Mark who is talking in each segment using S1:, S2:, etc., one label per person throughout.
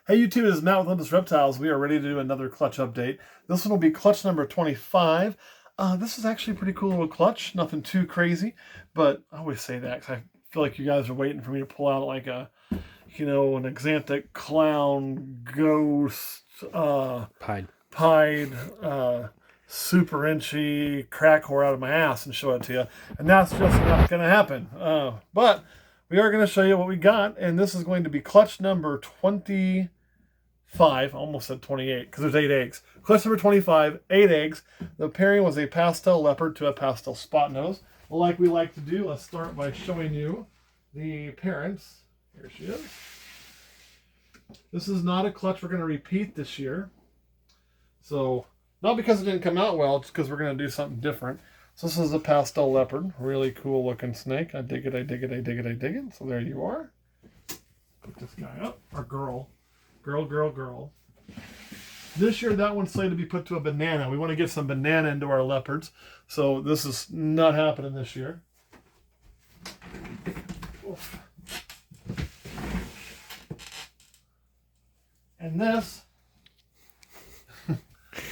S1: Hey YouTube, this is Matt with Olympus Reptiles. We are ready to do another clutch update. This one will be clutch number 25. This is actually a pretty cool little clutch. Nothing too crazy, but I always say that because I feel like you guys are waiting for me to pull out like a, an Exantic clown ghost, pied, super inchy crack whore out of my ass and show it to you. And that's just not going to happen. But we are going to show you what we got, and this is going to be clutch number 25. I almost said 28 because there's 8 eggs. Clutch number 25, 8 eggs. The pairing was a pastel leopard to a pastel spot nose. Well, like we like to do, let's start by showing you the parents. Here she is. This is not a clutch we're going to repeat this year. So, not because it didn't come out well, it's because we're going to do something different. So this is a pastel leopard. Really cool looking snake. I dig it, I dig it, I dig it, I dig it. So there you are. Put this guy up. Or girl. Girl. This year that one's slated to be put to a banana. We want to get some banana into our leopards. So this is not happening this year. Oof. And this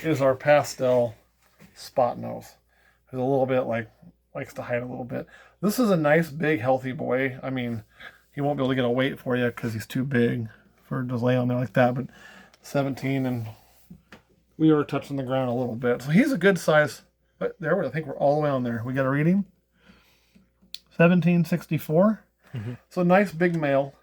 S1: is our pastel spot nose. He's a little bit likes to hide a little bit. This is a nice, big, healthy boy. I mean, he won't be able to get a weight for you because he's too big for to lay on there like that. But 17, and we are touching the ground a little bit. So he's a good size. But there, I think we're all the way on there. We got to read him. 1764. So nice, big male.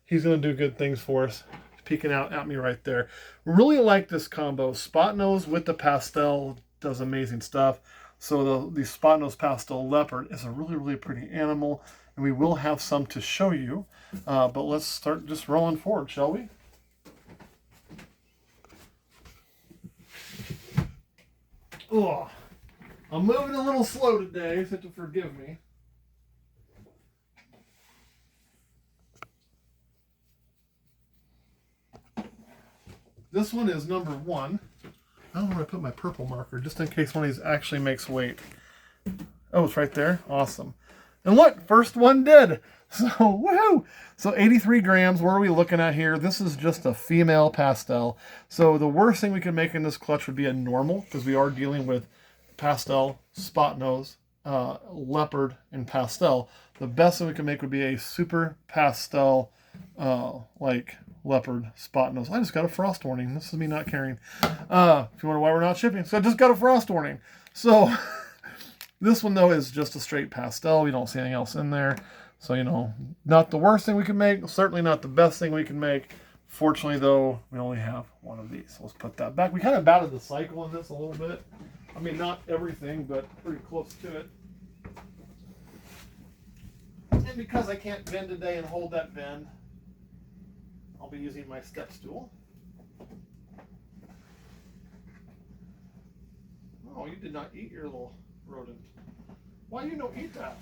S1: He's going to do good things for us. He's peeking out at me right there. Really like this combo. Spot nose with the pastel does amazing stuff. So the spot nose pastel leopard is a really, really pretty animal, and we will have some to show you. But let's start just rolling forward, shall we? Oh, I'm moving a little slow today, so you have to forgive me. This one is number 1. I don't know where I put my purple marker, just in case one of these actually makes weight. Oh, it's right there. Awesome. And look, first one did. So, woohoo! So 83 grams. What are we looking at here? This is just a female pastel. So the worst thing we can make in this clutch would be a normal, because we are dealing with pastel, spot nose, leopard, and pastel. The best thing we can make would be a super pastel, like leopard spot nose. I just got a frost warning. This is me not caring. If you wonder why we're not shipping, so I just got a frost warning. So this one though is just a straight pastel. We don't see anything else in there. So, not the worst thing we can make, certainly not the best thing we can make. Fortunately though, we only have one of these. So let's put that back. We kind of batted the cycle on this a little bit. I mean, not everything, but pretty close to it. And because I can't bend today and hold that bend, I'll be using my step stool. Oh, you did not eat your little rodent. Why you don't eat that?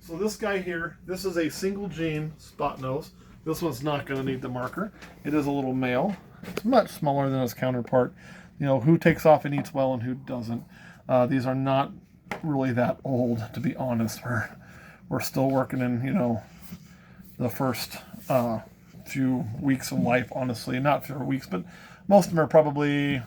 S1: So this guy here, this is a single gene spot nose. This one's not going to need the marker. It is a little male. It's much smaller than its counterpart. Who takes off and eats well and who doesn't. These are not really that old, to be honest. We're still working in, the first few weeks of life, honestly. Not few weeks, but most of them are probably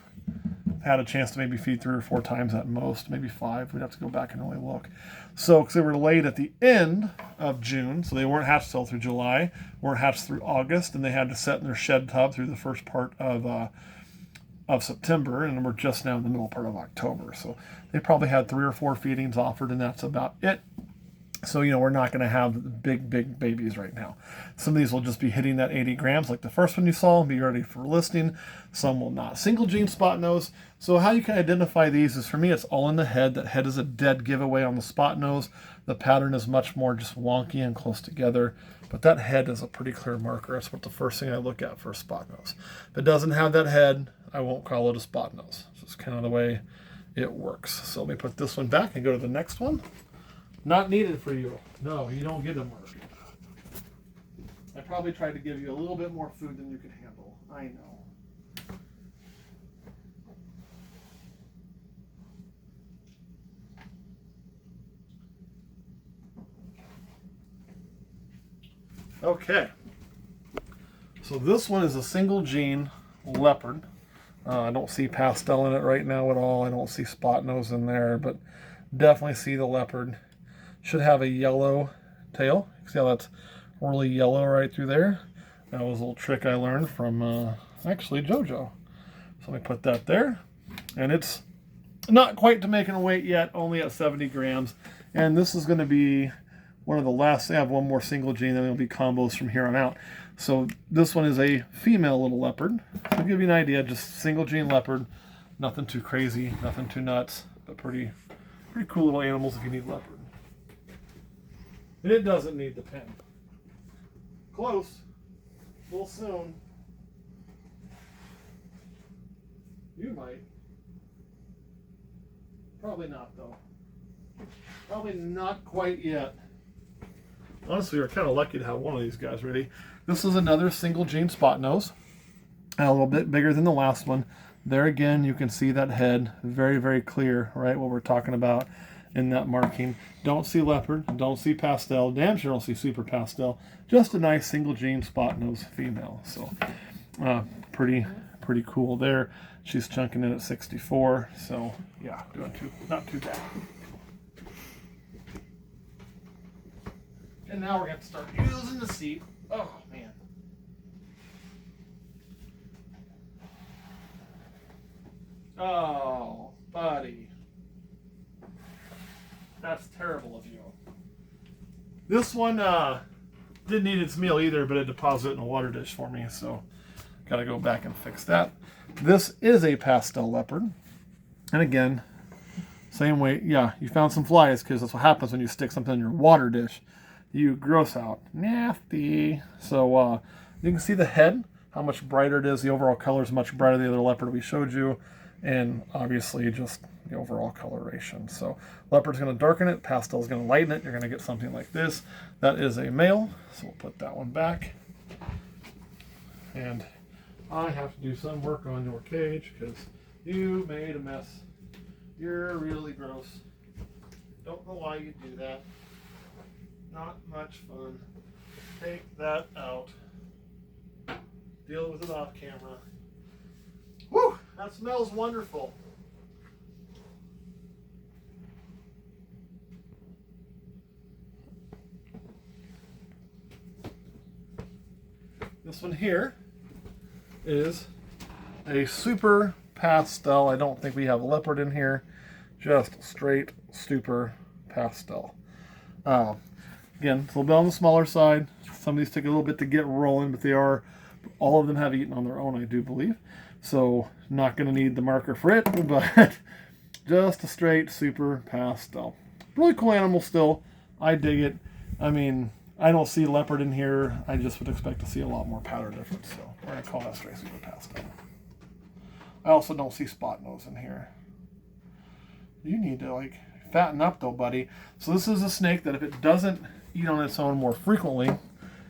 S1: had a chance to maybe feed 3 or 4 times at most, maybe 5. We'd have to go back and really look. So, because they were laid at the end of June, so they weren't hatched till through July, weren't hatched through August, and they had to set in their shed tub through the first part of September, and we're just now in the middle part of October. So they probably had 3 or 4 feedings offered, and that's about it. So, we're not going to have big babies right now. Some of these will just be hitting that 80 grams like the first one you saw and be ready for listing. Some will not. Single gene spot nose. So how you can identify these is, for me, it's all in the head. That head is a dead giveaway on the spot nose. The pattern is much more just wonky and close together. But that head is a pretty clear marker. That's what the first thing I look at for a spot nose. If it doesn't have that head, I won't call it a spot nose. It's just kind of the way it works. So let me put this one back and go to the next one. Not needed for you. No, you don't get a mark. I probably tried to give you a little bit more food than you could handle. I know. Okay. So this one is a single gene leopard. I don't see pastel in it right now at all. I don't see spot nose in there, but definitely see the leopard. Should have a yellow tail. See how that's really yellow right through there? That was a little trick I learned from actually JoJo. So let me put that there. And it's not quite to making a weight yet, only at 70 grams. And this is going to be one of the last. I have one more single gene, then it'll be combos from here on out. So this one is a female little leopard. So to give you an idea, just single gene leopard. Nothing too crazy, nothing too nuts, but pretty cool little animals if you need leopard. And it doesn't need the pen. Close. A little soon. You might. Probably not, though. Probably not quite yet. Honestly, we're kind of lucky to have one of these guys ready. This is another single gene spot nose. A little bit bigger than the last one. There again, you can see that head. Very, very clear, right? What we're talking about in that marking. Don't see leopard. Don't see pastel. Damn sure don't see super pastel. Just a nice single gene spot nose female. So, pretty cool there. She's chunking in at 64. So, yeah, not too bad. And now we're going to start using the seat. Oh, man. Oh, buddy. That's terrible of you. This one didn't eat its meal either, but it deposited in a water dish for me, so got to go back and fix that. This is a pastel leopard. And again, same way. Yeah, you found some flies because that's what happens when you stick something in your water dish. You gross out. Nasty. So you can see the head, how much brighter it is. The overall color is much brighter than the other leopard we showed you. And obviously just the overall coloration. So leopard's going to darken it. Pastel's going to lighten it. You're going to get something like this. That is a male. So we'll put that one back. And I have to do some work on your cage because you made a mess. You're really gross. Don't know why you do that. Not much fun. Take that out. Deal with it off camera. Whew! That smells wonderful. This one here is a super pastel. I don't think we have a leopard in here. Just straight super pastel. Again, it's a little bit on the smaller side. Some of these take a little bit to get rolling, but all of them have eaten on their own, I do believe. So, not going to need the marker for it, but just a straight super pastel. Really cool animal still. I dig it. I mean, I don't see leopard in here. I just would expect to see a lot more pattern difference. So, we're going to call that straight super pastel. I also don't see spot nose in here. You need to, fatten up though, buddy. So this is a snake that if it doesn't eat on its own more frequently,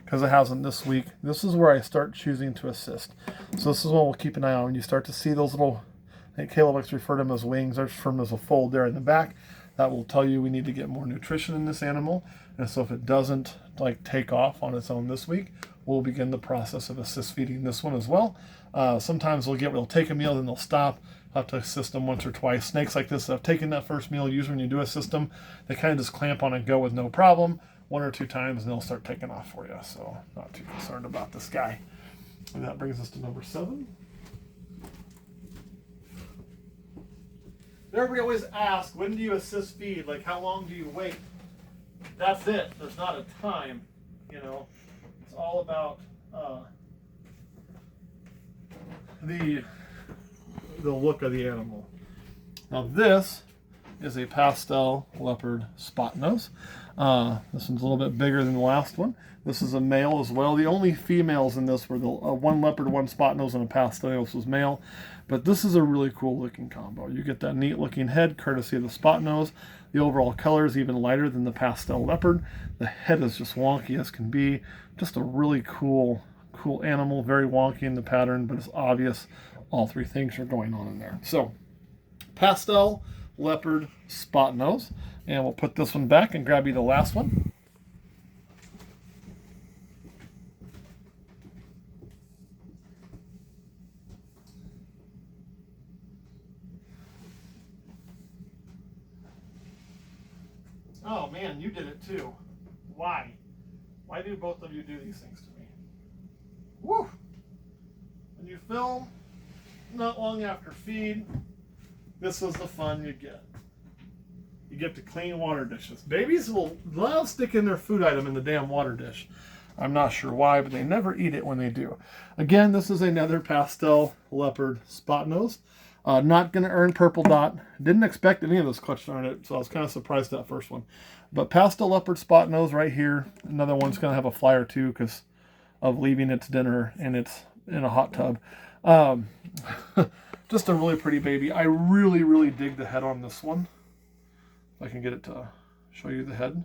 S1: because it hasn't this week, this is where I start choosing to assist. So this is what we'll keep an eye on. When you start to see those little, I think Caleb likes to refer to them as wings, I refer to them as a fold there in the back. That will tell you we need to get more nutrition in this animal. And so if it doesn't take off on its own this week, we'll begin the process of assist feeding this one as well. Sometimes they'll take a meal, then they'll stop. I'll have to assist them once or twice. Snakes like this that have taken that first meal, usually when you do assist them, they kind of just clamp on and go with no problem. 1 or 2 times and they'll start taking off for you. So not too concerned about this guy. And that brings us to number 7. Everybody always asks, when do you assist feed? How long do you wait? That's it. There's not a time. It's all about the look of the animal. Now this is a pastel leopard spot nose. This one's a little bit bigger than the last one. This is a male as well. The only females in this were the one leopard, one spot nose, and a pastel. This was male. But this is a really cool looking combo. You get that neat looking head courtesy of the spot nose. The overall color is even lighter than the pastel leopard. The head is just wonky as can be. Just a really cool animal. Very wonky in the pattern, but it's obvious all 3 things are going on in there. So pastel, leopard, spot nose. And we'll put this one back and grab you the last one. Oh man, you did it too. Why? Why do both of you do these things to me? Woo! When you film, not long after feed, this is the fun you get. You get to clean water dishes. Babies will love sticking their food item in the damn water dish. I'm not sure why, but they never eat it when they do. Again, this is another pastel leopard spot nose. Not going to earn purple dot. Didn't expect any of this clutch to earn it, so I was kind of surprised at that first one. But pastel leopard spot nose right here. Another one's going to have a flyer too because of leaving its dinner and it's in a hot tub. Just a really pretty baby. I really, really dig the head on this one. If I can get it to show you the head.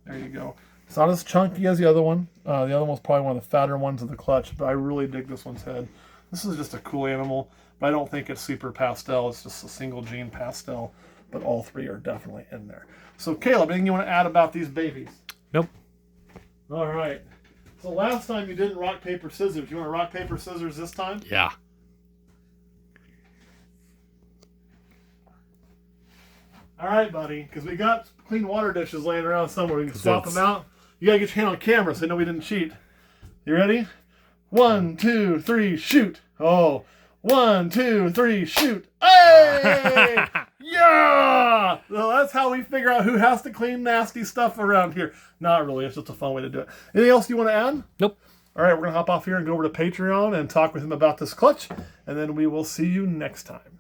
S1: There you go. It's not as chunky as the other one. The other one's probably one of the fatter ones of the clutch, but I really dig this one's head. This is just a cool animal, but I don't think it's super pastel. It's just a single gene pastel, but all three are definitely in there. So Caleb, anything you want to add about these babies?
S2: Nope.
S1: All right. So last time you didn't rock, paper, scissors. You want to rock, paper, scissors this time?
S2: Yeah.
S1: All right, buddy, because we got clean water dishes laying around somewhere. We can swap them out. You got to get your hand on camera so they know we didn't cheat. You ready? 1, 2, 3, shoot. Oh, 1, 2, 3, shoot. Hey! Yeah! Well, that's how we figure out who has to clean nasty stuff around here. Not really. It's just a fun way to do it. Anything else you want to add?
S2: Nope.
S1: All right, we're going to hop off here and go over to Patreon and talk with him about this clutch, and then we will see you next time.